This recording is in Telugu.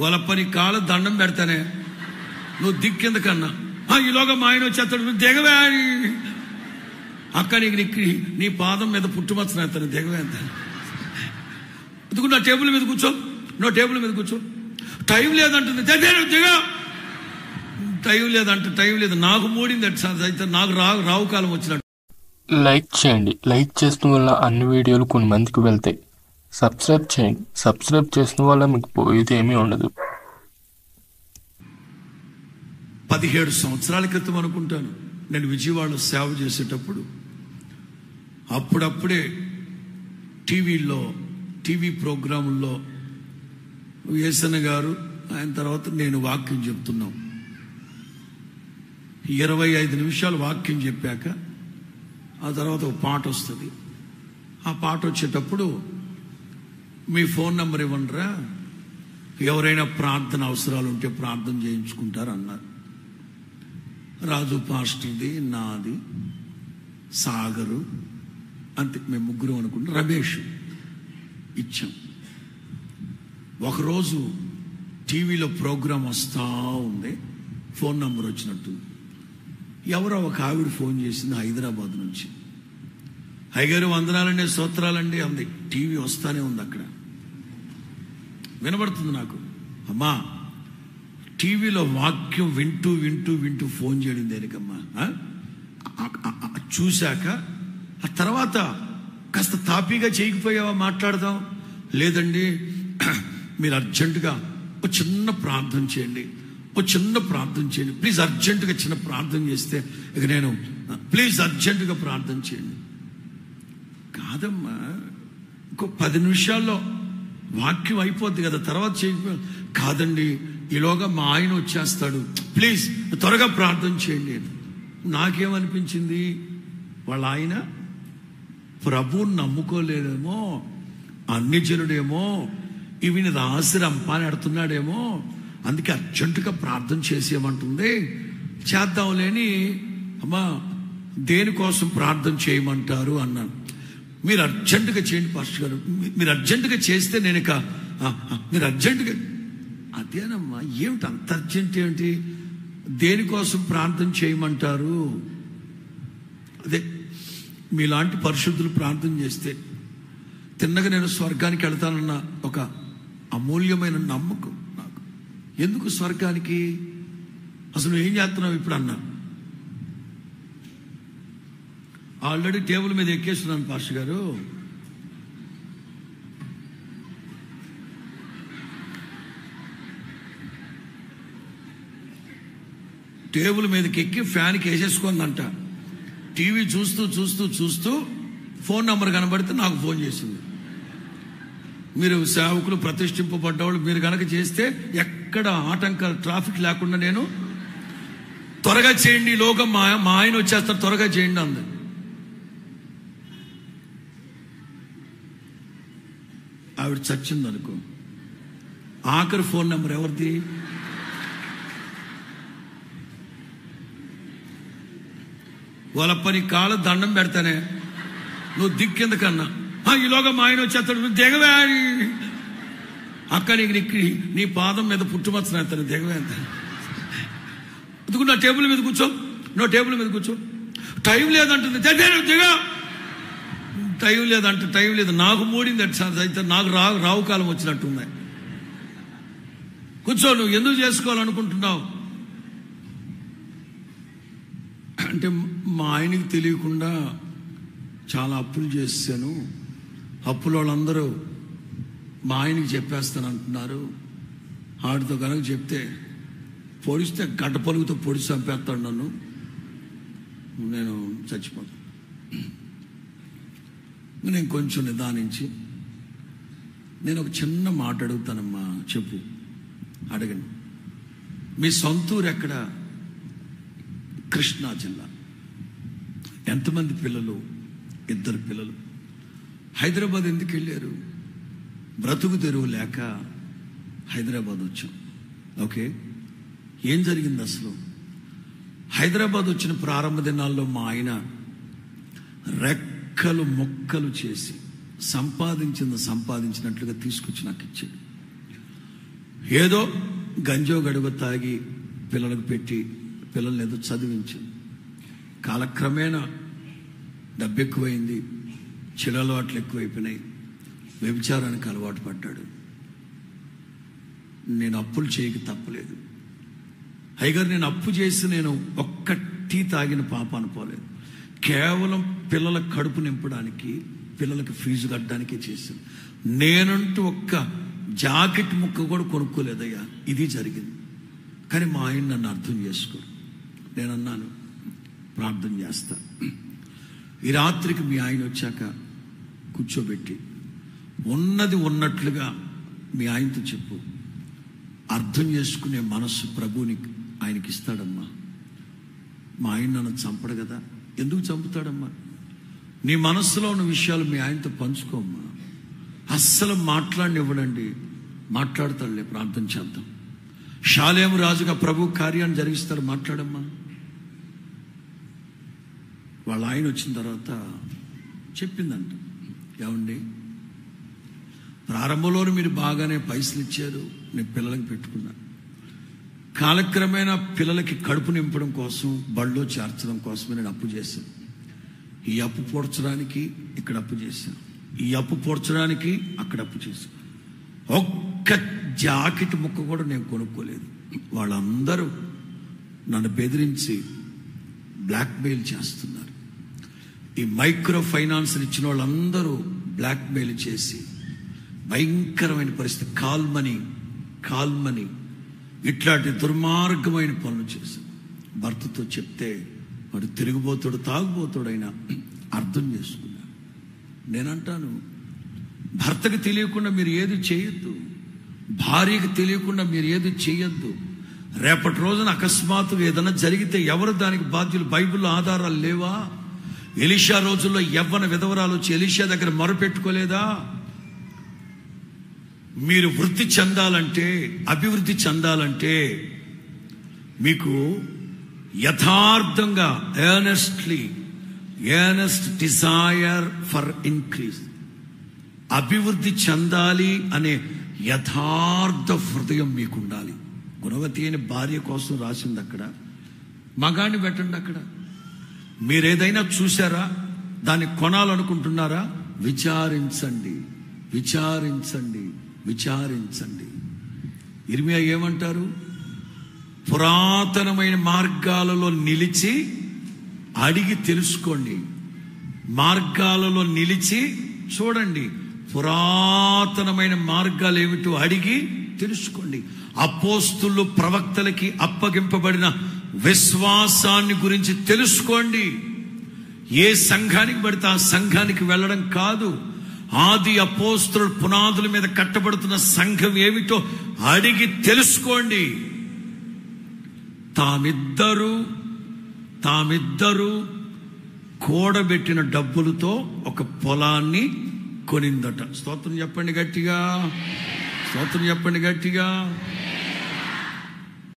వాళ్ళప్పని కాళ్ళ దండం పెడతానే, నువ్వు దిక్కెందుకన్నా. ఈలోగా మా ఆయన వచ్చేస్తాడు, నువ్వు దిగవే. అక్క నీకు నీ పాదం మీద పుట్టుమచ్చనేస్తాను, దిగవే అంత. ఎందుకు నా టేబుల్ మీద కూర్చో, నా టేబుల్ మీద కూర్చో. టైం లేదంటుంది, దిగ. టైం లేదంటే టైం లేదు, నాకు మూడింది అయితే నాకు రావు కాలం వచ్చినట్టు. లైక్ చేయండి. లైక్ చేసిన వల్ల అన్ని వీడియోలు కొన్ని మందికి వెళ్తాయి. సబ్స్క్రైబ్ చేయండి. సబ్స్క్రైబ్ చేసిన వల్ల మీకు పోయేది ఏమీ ఉండదు. 17 సంవత్సరాల క్రితం అనుకుంటాను, నేను విజయవాడలో సేవ చేసేటప్పుడు అప్పుడప్పుడే టీవీ ప్రోగ్రాముల్లో యేసన్న గారు ఆయన తర్వాత నేను వాక్యం చెప్తున్నాం. 25 నిమిషాలు వాక్యం చెప్పాక ఆ తర్వాత ఒక పాట వస్తుంది. ఆ పాట వచ్చేటప్పుడు మీ ఫోన్ నెంబర్ ఇవ్వండిరా, ఎవరైనా ప్రార్థన అవసరాలు ఉంటే ప్రార్థన చేయించుకుంటారు అన్నారు. రాజు పాస్టర్ది, నాది, సాగరు, అంతే, మేము ముగ్గురు అనుకుంటే రమేష్ ఇచ్చాం. ఒకరోజు టీవీలో ప్రోగ్రాం వస్తూ ఉంది, ఫోన్ నంబర్ వచ్చినట్టు. ఎవరో ఒక ఆవిడ ఫోన్ చేసింది హైదరాబాద్ నుంచి. అయ్యగారు వందనాలండి, స్తోత్రాలండి అంది. టీవీ వస్తానే ఉంది, అక్కడ వినబడుతుంది నాకు. అమ్మా, టీవీలో వాక్యం వింటూ వింటూ వింటూ ఫోన్ చేయడం దేనికమ్మా? చూశాక ఆ తర్వాత కాస్త తాపీగా చేయకపోయావా, మాట్లాడదాం. లేదండి, మీరు అర్జెంటుగా ఒక చిన్న ప్రార్థన చేయండి, ఒక చిన్న ప్రార్థన చేయండి ప్లీజ్, అర్జెంటుగా చిన్న ప్రార్థన చేస్తే ఇక నేను ప్లీజ్ అర్జెంటుగా ప్రార్థన చేయండి. కాదమ్మా, ఇంకో 10 నిమిషాల్లో వాక్యం అయిపోద్ది కదా, తర్వాత చేయకపో. కాదండి, ఈలోగా మా ఆయన వచ్చేస్తాడు, ప్లీజ్ త్వరగా ప్రార్థన చేయండి. నాకేమనిపించింది, వాళ్ళ ఆయన ప్రభువుని నమ్ముకోలేదేమో, అన్ని జనుడేమో, ఇవిని రాసి రంపాని ఆడుతున్నాడేమో, అందుకే అర్జెంటుగా ప్రార్థన చేసేయమంటుంది. చేద్దాంలేని, అమ్మా దేనికోసం ప్రార్థన చేయమంటారు అన్నాను. మీరు అర్జెంటుగా చేయండి పాస్టర్ గారు, మీరు అర్జెంటుగా చేస్తే నేను ఇక మీరు అర్జెంటుగా. అదేనమ్మా, ఏమిటి అంత అర్జెంట్ ఏమిటి? దేనికోసం ప్రార్థన చేయమంటారు? అదే మీలాంటి పరిశుద్ధులు ప్రార్థన చేస్తే తిన్నగా నేను స్వర్గానికి వెళ్తానన్న ఒక అమూల్యమైన నమ్మకం నాకు. ఎందుకు స్వర్గానికి? అసలు ఏం చేస్తున్నావు ఇప్పుడు అన్నా. ఆల్రెడీ టేబుల్ మీద ఎక్కేస్తున్నాను పాస్టర్ గారు. టేబుల్ మీదకి ఎక్కి ఫ్యాన్కి వేసేసుకుందంట. టీవీ చూస్తూ చూస్తూ చూస్తూ ఫోన్ నంబర్ కనబడితే నాకు ఫోన్ చేసింది. మీరు సేవకులు, ప్రతిష్ఠింపబడ్డవాళ్ళు, మీరు కనుక చేస్తే ఎక్కడ ఆటంకాలు, ట్రాఫిక్ లేకుండా నేను త్వరగా చేయండి, లోకం మా ఆయన వచ్చేస్తారు, త్వరగా చేయండి అంది. ఆవిడ చచ్చింది అనుకో. ఆఖరి ఫోన్ నెంబర్ ఎవరిది? వాళ్ళప్పని కాళ్ళ దండం పెడతానే, నువ్వు దిక్కెందుకన్నా. ఈలోగా మా ఆయన వచ్చేస్తాడు, నువ్వు దిగవే. అక్క నీకు నీ పాదం మీద పుట్టుమచ్చనేస్తాను, దిగవే అంత. ఎందుకు నా టేబుల్ మీద కూర్చో, నా టేబుల్ మీద కూర్చో. టైం లేదంటుంది, దిగ. టైం లేదంటే టైం లేదు, నాకు మూడింది అయితే నాకు రావు కాలం వచ్చినట్టున్నాయి. కూర్చో, నువ్వు ఎందుకు చేసుకోవాలనుకుంటున్నావు అంటే, మా ఆయనకి తెలియకుండా చాలా అప్పులు చేశాను, అప్పుల వాళ్ళందరూ మా ఆయనకి చెప్పేస్తాను అంటున్నారు. ఆడితో కనుక చెప్తే పొడిస్తే గడ్డ పలుగుతో పొడి చంపేస్తాడు నన్ను, నేను చచ్చిపోతాను. నేను కొంచెం నిదానించి, నేను ఒక చిన్న మాట అడుగుతానమ్మా, చెప్పు, అడగండి. మీ సొంతూరు ఎక్కడ? కృష్ణా జిల్లా. ఎంతమంది పిల్లలు? 2 పిల్లలు. హైదరాబాద్ ఎందుకు వెళ్ళారు? బ్రతుకు తెరువు లేక హైదరాబాద్ వచ్చాం. ఓకే, ఏం జరిగింది అసలు? హైదరాబాద్ వచ్చిన ప్రారంభ దినాల్లో మా ఆయన రెక్కలు మొక్కలు చేసి సంపాదించినట్లుగా తీసుకొచ్చి నాకు ఇచ్చాడు. ఏదో గంజో గడుగు తాగి పిల్లలకు పెట్టి పిల్లల్ని ఏదో చదివించి కాలక్రమేణా డబ్బు ఎక్కువైంది, చెడు అలవాట్లు ఎక్కువైపోయినాయి, వ్యభిచారానికి అలవాటు పడ్డాడు. నేను అప్పులు చేయక తప్పలేదు. హైగారు నేను అప్పు చేసి నేను ఒక్క టీ తాగిన పాపాను పోలేదు. కేవలం పిల్లల కడుపు నింపడానికి, పిల్లలకి ఫీజు కట్టడానికే చేశాను. నేనంటూ ఒక్క జాకెట్ ముక్క కూడా కొనుక్కోలేదయ్యా. ఇది జరిగింది. కానీ మా ఆయన నన్ను అర్థం చేసుకోరు. నేనన్నాను, ప్రార్థన చేస్తా. ఈ రాత్రికి మీ ఆయన వచ్చాక కూర్చోబెట్టి ఉన్నది ఉన్నట్లుగా మీ ఆయనతో చెప్పు. అర్థం చేసుకునే మనస్సు ప్రభువుని ఆయనకి ఇస్తాడమ్మా. మా ఆయన నన్ను చంపడు కదా. ఎందుకు చంపుతాడమ్మా? నీ మనస్సులో ఉన్న విషయాలు మీ ఆయనతో పంచుకోమ్మా. అస్సలు మాట్లాడినివ్వడండి. మాట్లాడతాడులే, ప్రార్థన చేద్దాం. షాలేము రాజుగా ప్రభు కార్యాన్ని జరిగిస్తాడు, మాట్లాడమ్మా. వాళ్ళ ఆయన వచ్చిన తర్వాత చెప్పిందంట, ఏమండి ప్రారంభంలో మీరు బాగానే పైసలు ఇచ్చారు, నేను పిల్లలకి పెట్టుకున్నా. కాలక్రమేణా పిల్లలకి కడుపు నింపడం కోసం, బళ్ళో చేర్చడం కోసమే నేను అప్పు చేశాను. ఈ అప్పు పూడ్చడానికి ఇక్కడ అప్పు చేశాను, ఈ అప్పు పూడ్చడానికి అక్కడ అప్పు చేశాను. ఒక్క జాకెట్ ముక్క కూడా నేను కొనుక్కోలేదు. వాళ్ళందరూ నన్ను బెదిరించి బ్లాక్మెయిల్ చేస్తున్నారు. ఈ మైక్రో ఫైనాన్స్ ఇచ్చిన వాళ్ళందరూ బ్లాక్మెయిల్ చేసి భయంకరమైన పరిస్థితి, కాల్ మనీ ఇట్లాంటి దుర్మార్గమైన పనులు చేశాను. భర్తతో చెప్తే వాడు తిరిగిపోతాడు, తాగుపోతాడైనా అర్థం చేసుకున్నాను. నేనంటాను, భర్తకు తెలియకుండా మీరు ఏది చేయొద్దు, భార్యకు తెలియకుండా మీరు ఏది చేయొద్దు. రేపటి రోజున అకస్మాత్తుగా ఏదైనా జరిగితే ఎవరు దానికి బాధ్యులు? బైబిల్లో ఆధారాలు లేవా? ఎలీషా రోజుల్లో యవ్వన విధవరాలు వచ్చి ఎలీషా దగ్గర మొరపెట్టుకోలేదా? మీరు వృద్ధి చెందాలంటే, అభివృద్ధి చెందాలంటే మీకు యథార్థంగా ఎర్నెస్ట్ డిజైర్ ఫర్ ఇంక్రీజ్, అభివృద్ధి చెందాలి అనే యథార్థ హృదయం మీకు ఉండాలి. గుణవతి అయిన భార్య కోసం రాసింది అక్కడ. మగాన్ని పెట్టండి అక్కడ. మీరేదైనా చూసారా, దాన్ని కొనాలనుకుంటున్నారా? విచారించండి. ఇర్మియా ఏమంటారు? పురాతనమైన మార్గాలలో నిలిచి అడిగి తెలుసుకోండి. మార్గాలలో నిలిచి చూడండి, పురాతనమైన మార్గాలు ఏమిటో అడిగి తెలుసుకోండి. అపోస్తులు ప్రవక్తలకి అప్పగింపబడిన విశ్వాసాన్ని గురించి తెలుసుకోండి. ఏ సంఘానికి పడితే ఆ సంఘానికి వెళ్ళడం కాదు. ఆది అపోస్తుల పునాదుల మీద కట్టబడుతున్న సంఘం ఏమిటో అడిగి తెలుసుకోండి. తామిద్దరూ కూడబెట్టిన డబ్బులతో ఒక పొలాన్ని కొనిందట. స్తోత్రం చెప్పండి గట్టిగా.